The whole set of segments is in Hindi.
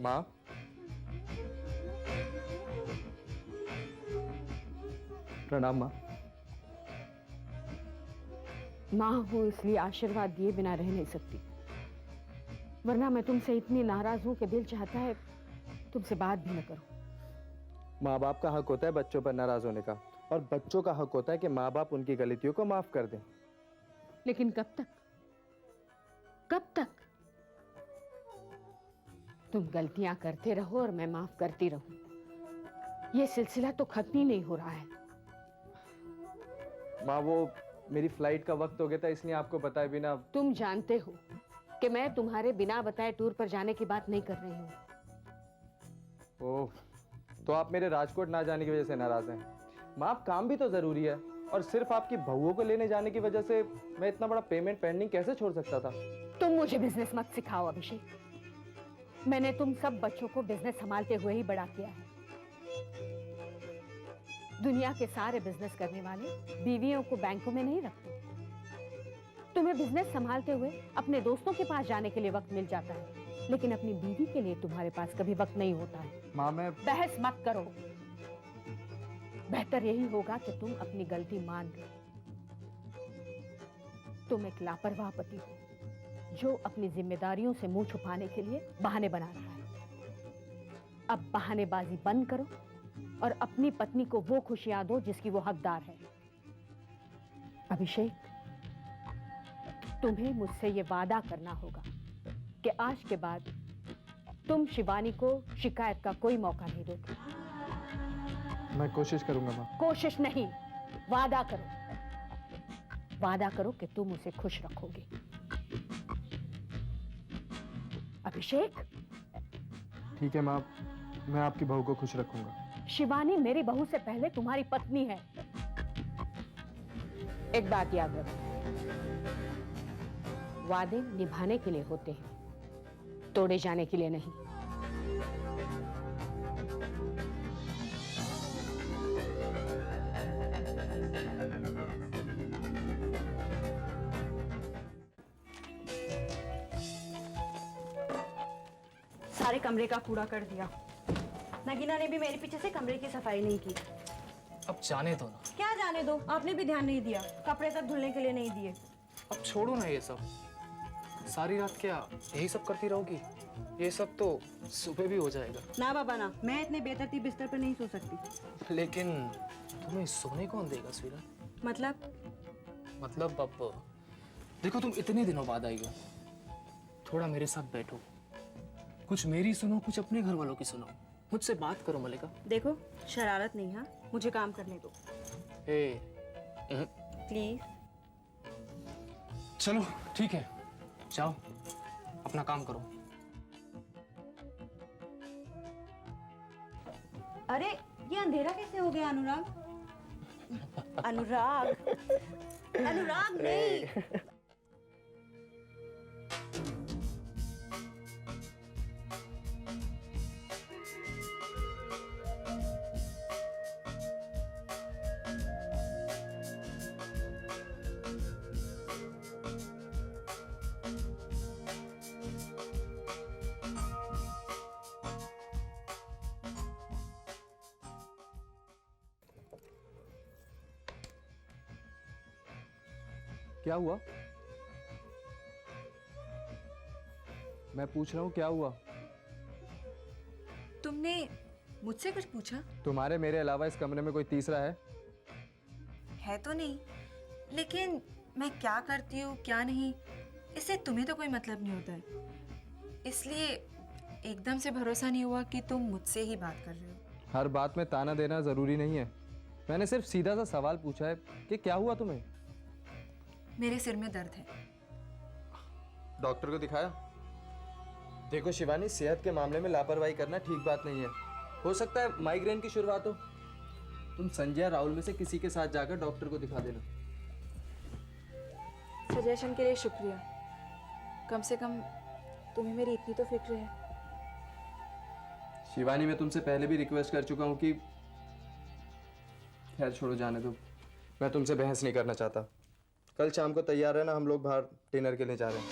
माँ, प्रणाम माँ। माँ हूँ इसलिए आशीर्वाद दिए बिना रह नहीं सकती, वरना मैं तुमसे इतनी नाराज हूं कि दिल चाहता है तुमसे बात भी न करूं। माँ बाप का हक होता है बच्चों पर नाराज होने का, और बच्चों का हक होता है कि माँ बाप उनकी गलतियों को माफ कर दें। लेकिन कब तक? कब तक? तुम गलतियां करते रहो और मैं माफ करती रहूं। यह सिलसिला तो खत्म ही नहीं हो रहा है। माँ, वो मेरी फ्लाइट का वक्त हो गया था, इसलिए आपको बताए बिना। तुम जानते हो कि मैं तुम्हारे बिना बताए टूर पर जाने की बात नहीं कर रही हूँ। ओह, तो आप मेरे राजकोट ना जाने की वजह से नाराज हैं। माँ, आप काम भी तो जरूरी है, और सिर्फ आपकी बहुओं को लेने जाने की वजह से मैं इतना बड़ा पेमेंट पेंडिंग कैसे छोड़ सकता था? तुम मुझे बिजनेस मत सिखाओ अभिषेक। मैंने तुम सब बच्चों को बिजनेस संभालते हुए ही बड़ा किया है। दुनिया के सारे बिजनेस करने वाले बीवियों को बैंकों में नहीं रखते। तुम्हें बिजनेस संभालते हुए अपने दोस्तों के पास जाने के लिए वक्त मिल जाता है, लेकिन अपनी बीवी के लिए तुम्हारे पास कभी वक्त नहीं होता है। माँ, मैं बहस मत करो। बेहतर यही होगा कि तुम अपनी गलती मान लो। तुम एक लापरवाह पति हो जो अपनी जिम्मेदारियों से मुंह छुपाने के लिए बहाने बना रहा है। अब बहानेबाजी बंद करो और अपनी पत्नी को वो खुशियां दो जिसकी वो हकदार है। अभिषेक, तुम्हें मुझसे ये वादा करना होगा कि आज के बाद तुम शिवानी को शिकायत का कोई मौका नहीं दोगे। मैं कोशिश करूंगा माँ। कोशिश नहीं, वादा करो। वादा करो कि तुम उसे खुश रखोगे। अभिषेक। ठीक है माँ, मैं आपकी बहू को खुश रखूंगा। शिवानी मेरी बहू से पहले तुम्हारी पत्नी है। एक बात याद रखो, वादे निभाने के लिए होते हैं, तोड़े जाने के लिए नहीं। सारे कमरे का कूड़ा कर दिया। नगीना ने भी मेरे पीछे से कमरे की सफाई नहीं की। अब जाने दो ना। क्या जाने दो, आपने भी ध्यान नहीं दिया, कपड़े तक धुलने के लिए नहीं दिए। अब छोड़ो ना ये सब। सारी रात क्या यही सब करती रहोगी? ये सब तो सुबह भी हो जाएगा। ना बाबा ना, मैं इतने बेतरतीब बिस्तर पर नहीं सो सकती। लेकिन तुम्हें सोने कौन देगा स्वीरा? मतलब अब देखो, तुम इतने दिनों बाद आई हो, थोड़ा मेरे साथ बैठो, कुछ मेरी सुनो, कुछ अपने घर वालों की सुनो, मुझसे बात करो मलिका। देखो, शरारत नहीं, हाँ, मुझे काम करने दो प्लीज। चलो ठीक है, जाओ अपना काम करो। अरे ये अंधेरा कैसे हो गया अनुराग? अनुराग, अनुराग नहीं। क्या हुआ? मैं पूछ रहा हूँ, क्या हुआ? तुमने मुझसे कुछ पूछा? तुम्हारे मेरे अलावा इस कमरे में कोई तीसरा है? है तो नहीं, लेकिन मैं क्या करती हूँ क्या नहीं, इससे तुम्हें तो कोई मतलब नहीं होता है। इसलिए एकदम से भरोसा नहीं हुआ कि तुम मुझसे ही बात कर रहे हो। हर बात में ताना देना जरूरी नहीं है। मैंने सिर्फ सीधा सा सवाल पूछा है कि क्या हुआ तुम्हें? मेरे सिर में दर्द है। डॉक्टर को दिखाया? देखो शिवानी, सेहत के मामले में लापरवाही करना ठीक बात नहीं है। हो सकता है माइग्रेन की शुरुआत हो। तुम संजय राहुल में से किसी के साथ जाकर डॉक्टर को दिखा देना। सजेशन के लिए शुक्रिया, कम से कम तुम्हें मेरी इतनी तो फिक्र है। शिवानी, मैं तुमसे पहले भी रिक्वेस्ट कर चुका हूँ कि खैर छोड़ो, जाने दो। मैं तुमसे बहस नहीं करना चाहता। कल शाम को तैयार रहना, हम लोग बाहर डिनर के लिए जा रहे हैं।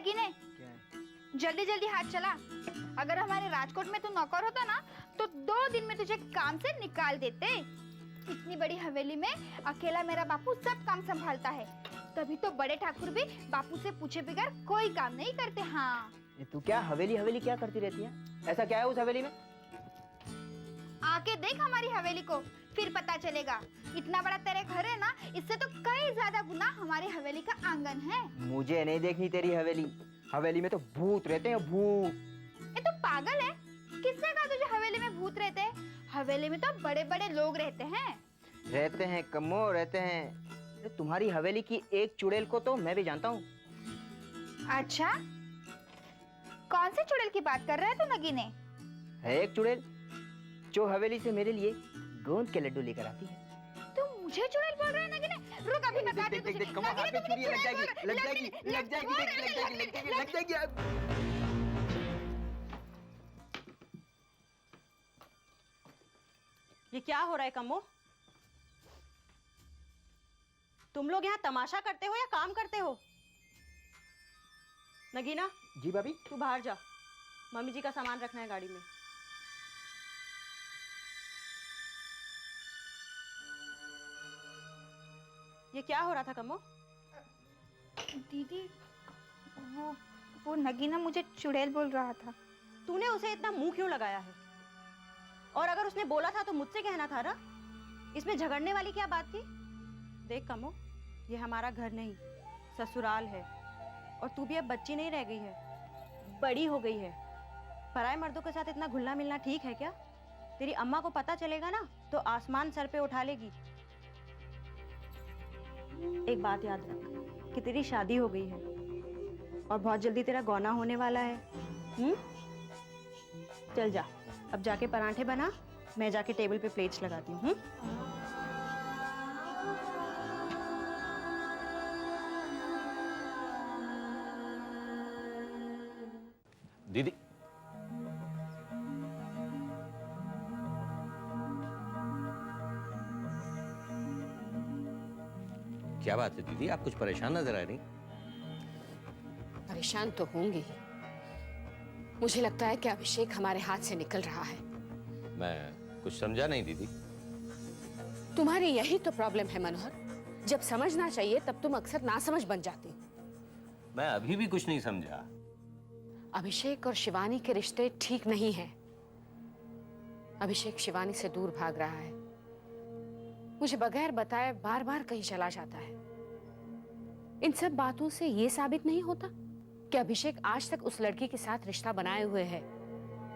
नगीने, जल्दी जल्दी हाथ चला। अगर हमारे राजकोट में तू नौकर होता ना तो 2 दिन में तुझे काम से निकाल देते। इतनी बड़ी हवेली में अकेला मेरा बापू सब काम संभालता है, तभी तो बड़े ठाकुर भी बापू से पूछे बगैर कोई काम नहीं करते। हाँ, तू क्या हवेली हवेली क्या करती रहती है? ऐसा क्या है उस हवेली में? आके देख हमारी हवेली को, फिर पता चलेगा। इतना बड़ा तेरे घर है ना, इससे तो कई ज्यादा गुना हमारी हवेली का आंगन है। मुझे नहीं देखनी तेरी हवेली। हवेली में तो भूत रहते हैं, भूत। ये तो पागल है, किसने कहा तुझे हवेली में भूत रहते हैं? हवेली में तो बड़े बड़े लोग रहते हैं। रहते हैं कम्मो, रहते हैं। तुम्हारी हवेली की एक चुड़ैल को तो मैं भी जानता हूँ। अच्छा, कौन से चुड़ैल की बात कर रहा है तू नगीने? है एक चुड़ैल जो हवेली से मेरे लिए गोंद के लड्डू लेकर आती है। तू मुझे चुड़ैल बोल रहा है नगीने? रुक, अभी बता दे तुझे। कम्मो, हाथ में चुड़ैल लग जाएगी, लग जाएगी, लग जाएगी, लग जाएगी, लग जाएगी। ये क्या हो रहा है कम्मो? तुम लोग यहाँ तमाशा करते हो या काम करते हो? नगीना, जी भाभी। तू बाहर जा, मम्मी जी का सामान रखना है गाड़ी में। ये क्या हो रहा था कम्मो? दीदी, वो नगीना मुझे चुड़ैल बोल रहा था। तूने उसे इतना मुंह क्यों लगाया है? और अगर उसने बोला था तो मुझसे कहना था ना, इसमें झगड़ने वाली क्या बात थी? देख कम्मो, ये हमारा घर नहीं ससुराल है, और तू भी अब बच्ची नहीं रह गई है, बड़ी हो गई है। पराये मर्दों के साथ इतना घुलना मिलना ठीक है क्या? तेरी अम्मा को पता चलेगा ना तो आसमान सर पे उठा लेगी। एक बात याद रख कि तेरी शादी हो गई है और बहुत जल्दी तेरा गौना होने वाला है। चल जा, अब जाके पराठे बना, मैं जाके टेबल पे प्लेट्स लगाती हूँ। दीदी, क्या बात है दीदी, आप कुछ परेशान नजर आ रही? परेशान तो होंगे ही। मुझे लगता है कि अभिषेक हमारे हाथ से निकल रहा है। मैं कुछ समझा नहीं दीदी। तुम्हारी यही तो प्रॉब्लम है मनोहर, जब समझना चाहिए तब तुम अक्सर नासमझ बन जाती। मैं अभी भी कुछ नहीं समझा। अभिषेक और शिवानी के रिश्ते ठीक नहीं हैं। अभिषेक शिवानी से दूर भाग रहा है, मुझे बगैर बताए बार बार कहीं चला जाता है। इन सब बातों से यह साबित नहीं होता कि अभिषेक आज तक उस लड़की के साथ रिश्ता बनाए हुए है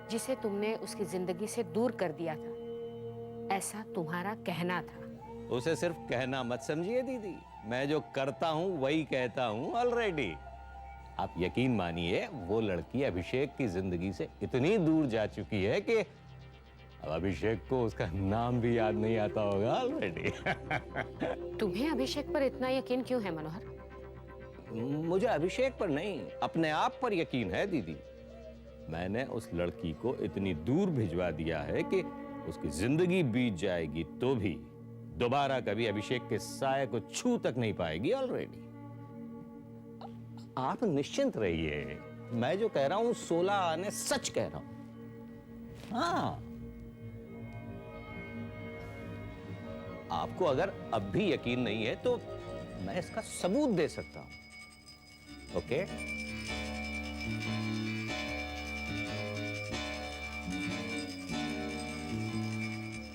जिसे तुमने उसकी जिंदगी से दूर कर दिया था। ऐसा तुम्हारा कहना था। उसे सिर्फ कहना मत समझिए दीदी, मैं जो करता हूं वही कहता हूं ऑलरेडी। आप यकीन मानिए, वो लड़की अभिषेक की जिंदगी से इतनी दूर जा चुकी है कि अब अभिषेक को उसका नाम भी याद नहीं आता होगा ऑलरेडी। तुम्हें अभिषेक पर इतना यकीन क्यों है मनोहर? मुझे अभिषेक पर नहीं, अपने आप पर यकीन है दीदी। मैंने उस लड़की को इतनी दूर भिजवा दिया है कि उसकी जिंदगी बीत जाएगी तो भी दोबारा कभी अभिषेक के साये को छू तक नहीं पाएगी ऑलरेडी। आप निश्चिंत रहिए, मैं जो कह रहा हूं 16 आने सच कह रहा हूं। हाँ, आपको अगर अब भी यकीन नहीं है तो मैं इसका सबूत दे सकता हूं। ओके?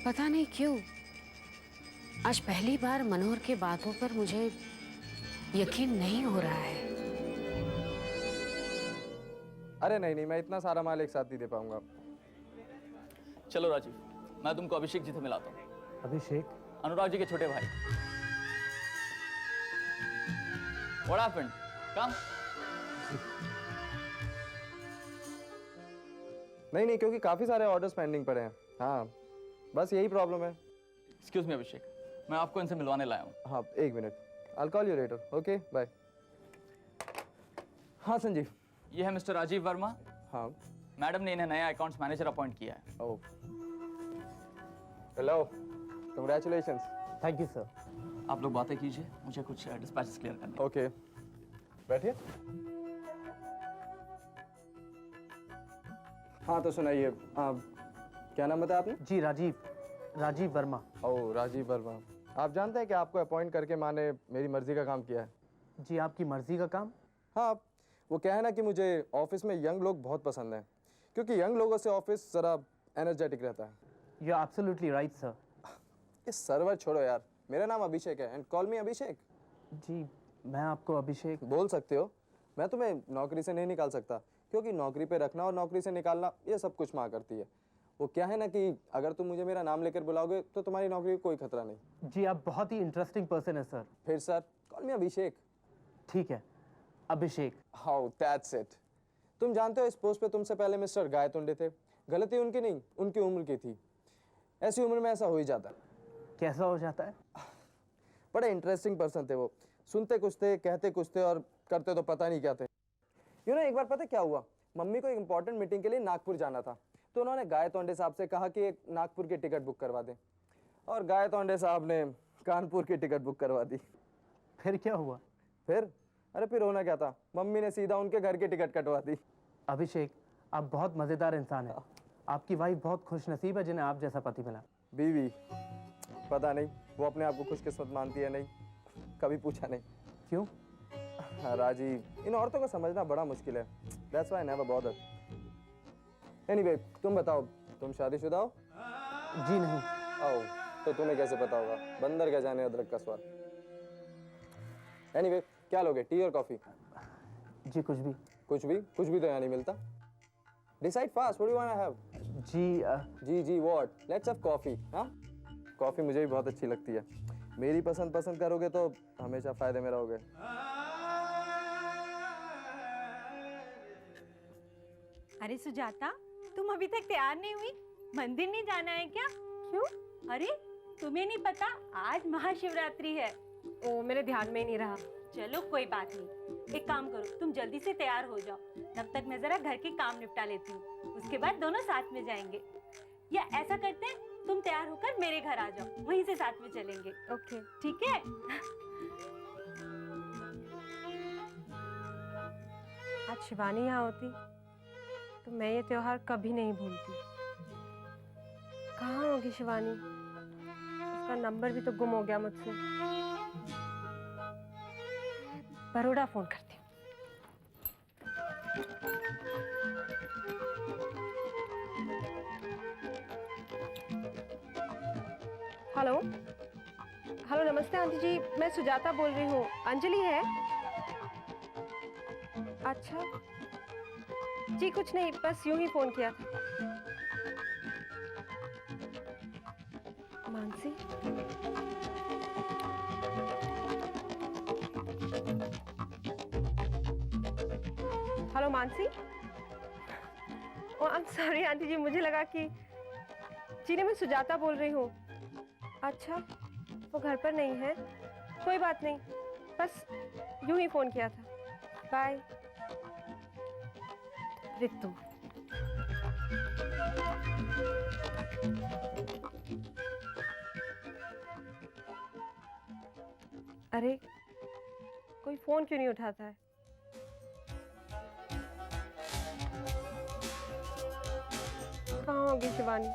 पता नहीं क्यों आज पहली बार मनोहर की बातों पर मुझे यकीन नहीं हो रहा है। अरे नहीं, मैं इतना सारा माल एक साथ नहीं दे पाऊंगा। चलो राजीव, मैं तुमको अभिषेक जी से मिलाता हूँ। अभिषेक? अनुराग जी के छोटे भाई। What happened? Come. नहीं, क्योंकि काफी सारे ऑर्डर्स पेंडिंग पड़े हैं। हाँ, बस यही प्रॉब्लम है। Excuse me अभिषेक, मैं आपको इनसे मिलवाने लाया हूँ। हाँ, एक minute, I'll call you later. Okay, bye. हाँ संजीव। ये है मिस्टर राजीव वर्मा। हाँ। मैडम ने इन्हें नया अकाउंट्स मैनेजर अपॉइंट किया है। Oh, hello, congratulations. Thank you sir. आप लोग बातें कीजिए, मुझे कुछ डिस्पैचेस क्लियर करने हैं। ओके, बैठिए। हाँ तो सुनाइए, क्या नाम बताया आपने? जी राजीव वर्मा। ओह राजीव वर्मा। आप जानते हैं कि आपको अपॉइंट करके माँ ने मेरी मर्जी का काम किया है? जी आपकी मर्जी का काम? हाँ, वो क्या है ना कि मुझे ऑफिस में यंग लोग बहुत पसंद हैं, क्योंकि यंग लोगों से ऑफिस ज़रा एनर्जेटिक रहता है। You are absolutely right sir. ये सर्वर छोड़ो यार, मेरा नाम अभिषेक है एंड कॉल मी अभिषेक। जी मैं आपको अभिषेक बोल सकते हो। मैं तुम्हें नौकरी से नहीं निकाल सकता, क्योंकि नौकरी पे रखना और नौकरी से निकालना ये सब कुछ माँ करती है। वो क्या है ना कि अगर तुम मुझे मेरा नाम लेकर बुलाओगे तो तुम्हारी नौकरी को कोई खतरा नहीं। जी आप बहुत ही इंटरेस्टिंग पर्सन है सर। फिर सर, कॉल मी अभिषेक। ठीक है अभिषेक। How that's it. तुम जानते हो इस पोस्ट पे तुमसे पहले मिस्टर गायतुंडे थे। गलती उनकी नहीं, उनकी उम्र की थी। ऐसी उम्र में ऐसा हो ही जाता है। कैसा हो जाता है? बड़े इंटरेस्टिंग पर्सन थे वो। सुनते कुछ थे, कहते कुछ थे और करते तो पता नहीं क्या थे। एक बार पता क्या हुआ, मम्मी को एक इंपॉर्टेंट मीटिंग के लिए नागपुर जाना था, तो उन्होंने गायतोंडे साहब से कहा कि एक नागपुर की टिकट बुक करवा दें, और गायतोंडे साहब ने कानपुर की टिकट बुक करवा दी। फिर क्या हुआ? फिर होना क्या था, मम्मी ने सीधा उनके घर की टिकट कटवा दी। अभिषेक आप बहुत मज़ेदार इंसान हैं। आपकी वाइफ बहुत खुशनसीब है जिन्हें आप जैसा पति मिला। बीवी पता नहीं वो अपने आप को खुशकिस्मत मानती है नहीं, कभी पूछा नहीं। क्यों? हाँ राजी, इन औरतों को समझना बड़ा मुश्किल है। That's why I never bothered. Anyway, तुम बताओ, तुम शादीशुदा हो? जी नहीं। आओ, तो तुम्हें कैसे पता होगा? बंदर क्या जाने अदरक का स्वाद। Anyway, क्या लोगे, टी और कॉफी? जी कुछ भी। कुछ भी तो यहाँ नहीं मिलता। Decide fast, what do you want to have? जी what? Let's have coffee, हाँ? कॉफी मुझे भी बहुत अच्छी लगती है। मेरी पसंद करोगे तो हमेशा फायदे में रहोगे। अरे सुजाता, तुम अभी तक तैयार नहीं हुई? मंदिर नहीं जाना है क्या? क्यों? अरे तुम्हें नहीं पता, आज महाशिवरात्रि है। ओ मेरे ध्यान में ही नहीं रहा। चलो कोई बात नहीं, एक काम करो, तुम जल्दी से तैयार हो जाओ, तब तक मैं जरा घर के काम निपटा लेती हूँ, उसके बाद दोनों साथ में जाएंगे। या ऐसा करते हैं, तुम तैयार होकर मेरे घर आ जाओ, वहीं से साथ में चलेंगे। ओके ठीक है? आज शिवानी यहाँ होती तो मैं ये त्योहार कभी नहीं भूलती। कहाँ होगी शिवानी? उसका नंबर भी तो गुम हो गया मुझसे। बड़ौदा फोन करती हूँ। हेलो नमस्ते आंटी जी, मैं सुजाता बोल रही हूँ। अंजलि है? अच्छा जी, कुछ नहीं, बस यूं ही फोन किया था। Mansi, hello Mansi. Oh I am sorry aunty ji, मुझे लगा कि जी नहीं, मैं सुजाता बोल रही हूँ। अच्छा वो घर पर नहीं है, कोई बात नहीं, बस यूं ही फोन किया था। बाय। रितु, अरे कोई फोन क्यों नहीं उठाता है? कहाँ होगी शिवानी?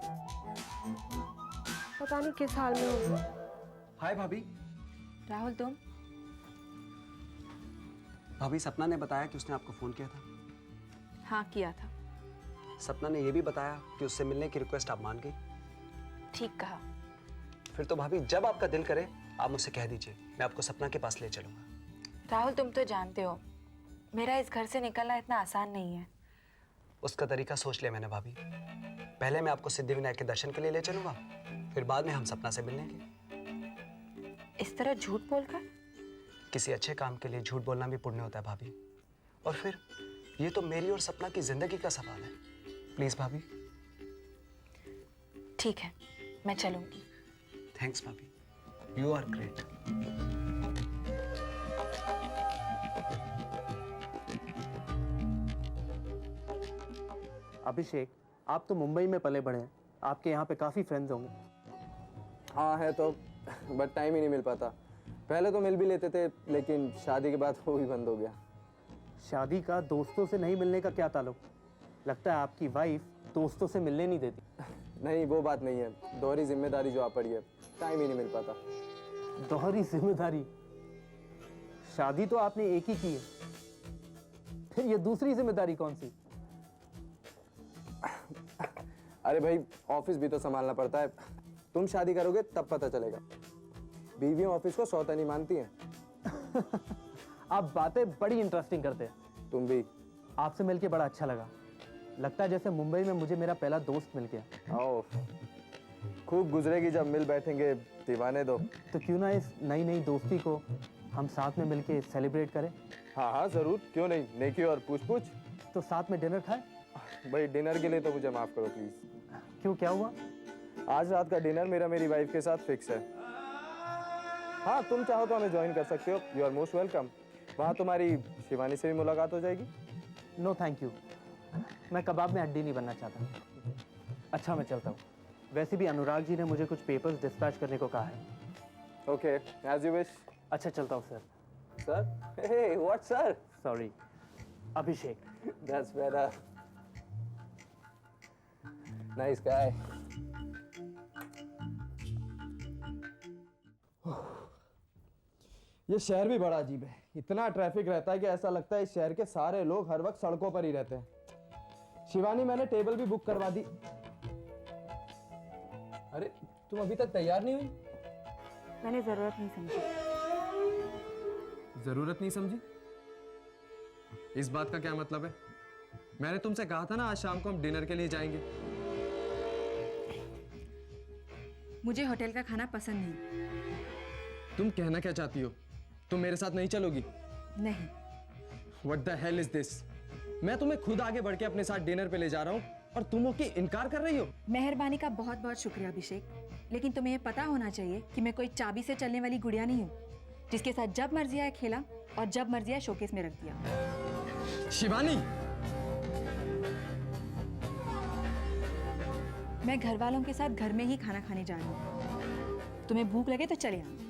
पता नहीं किस हाल में होगी। हाय भाभी। राहुल तुम? भाभी सपना ने बताया कि उसने आपको फोन किया था। हाँ किया था। सपना ने यह भी बताया कि उससे मिलने की रिक्वेस्ट आप मान गई। ठीक कहा। फिर तो भाभी जब आपका दिल करे आप मुझसे कह दीजिए, मैं आपको सपना के पास ले चलूंगा। राहुल तुम तो जानते हो मेरा इस घर से निकलना इतना आसान नहीं है। उसका तरीका सोच लिया मैंने भाभी। पहले मैं आपको सिद्धिविनायक के दर्शन के लिए ले चलूंगा, फिर बाद में हम सपना से मिलेंगे। इस तरह झूठ बोलकर? किसी अच्छे काम के लिए झूठ बोलना भी पुण्य होता है भाभी। और फिर ये तो मेरी और सपना की जिंदगी का सवाल है। प्लीज भाभी। ठीक है, मैं चलूंगी। थैंक्स भाभी, यू आर ग्रेट। अभिषेक आप तो मुंबई में पले बढ़े हैं, आपके यहाँ पे काफ़ी फ्रेंड्स होंगे। हाँ है तो, बट टाइम ही नहीं मिल पाता। पहले तो मिल भी लेते थे, लेकिन शादी के बाद वो भी बंद हो गया। शादी का दोस्तों से नहीं मिलने का क्या ताल्लुक? लगता है आपकी वाइफ दोस्तों से मिलने नहीं देती। नहीं वो बात नहीं है, दोहरी जिम्मेदारी जो आ पड़ी है, टाइम ही नहीं मिल पाता। दोहरी जिम्मेदारी? शादी तो आपने एक ही की है, फिर ये दूसरी जिम्मेदारी कौन सी? अरे भाई ऑफिस भी तो संभालना पड़ता है, तुम शादी करोगे तब पता चलेगा। बीवियां ऑफिस को सौतेनी मानती हैं। आप बातें बड़ी इंटरेस्टिंग करते हैं। तुम भी। आपसे मिलके बड़ा अच्छा लगा, लगता है जैसे मुंबई में मुझे मेरा पहला दोस्त मिल गया। आओ, खूब गुजरेगी जब मिल बैठेंगे दीवाने दो। तो क्यों ना इस नई नई दोस्ती को हम साथ में मिलके सेलिब्रेट करें? हाँ हाँ जरूर, क्यों नहीं, नेकी और पूछ पूछ। तो साथ में डिनर खाएं? भाई डिनर के लिए तो मुझे माफ करो प्लीज। क्यों, क्या हुआ? आज रात का डिनर मेरा मेरी वाइफ के साथ फिक्स है। हाँ तुम चाहो तो हमें ज्वाइन कर सकते हो, यू आर मोस्ट वेलकम। वहाँ तुम्हारी शिवानी से भी मुलाकात हो जाएगी। नो थैंक यू, मैं कबाब में हड्डी नहीं बनना चाहता। अच्छा मैं चलता हूँ, वैसे भी अनुराग जी ने मुझे कुछ पेपर्स डिस्पैच करने को कहा है। Okay as you wish. अच्छा चलता हूँ sir. Sir? Hey what sir? Sorry, Abhishek. That's better. Nice guy. ये शहर भी बड़ा अजीब है, इतना ट्रैफिक रहता है कि ऐसा लगता है इस शहर के सारे लोग हर वक्त सड़कों पर ही रहते हैं। शिवानी मैंने टेबल भी बुक करवा दी। अरे तुम अभी तक तैयार नहीं हुई? मैंने जरूरत नहीं समझी। जरूरत नहीं समझी? इस बात का क्या मतलब है? मैंने तुमसे कहा था ना आज शाम को हम डिनर के लिए जाएंगे। मुझे होटल का खाना पसंद नहीं। तुम कहना क्या चाहती हो? तुम मेरे साथ नहीं चलोगी? नहीं। What the hell is this? मैं तुम्हें खुद आगे बढ़ के अपने साथ डिनर पे ले जा रहा हूँ और तुम हो कि इनकार कर रही हो। मेहरबानी का बहुत बहुत शुक्रिया अभिषेक, लेकिन तुम्हें ये पता होना चाहिए कि मैं कोई चाबी से चलने वाली गुड़िया नहीं हूँ जिसके साथ जब मर्जी आए खेला और जब मर्जी आए शोकेस में रख दिया। शिवानी, मैं घर वालों के साथ घर में ही खाना खाने जा रही हूँ। तुम्हें भूख लगे तो चले आओ।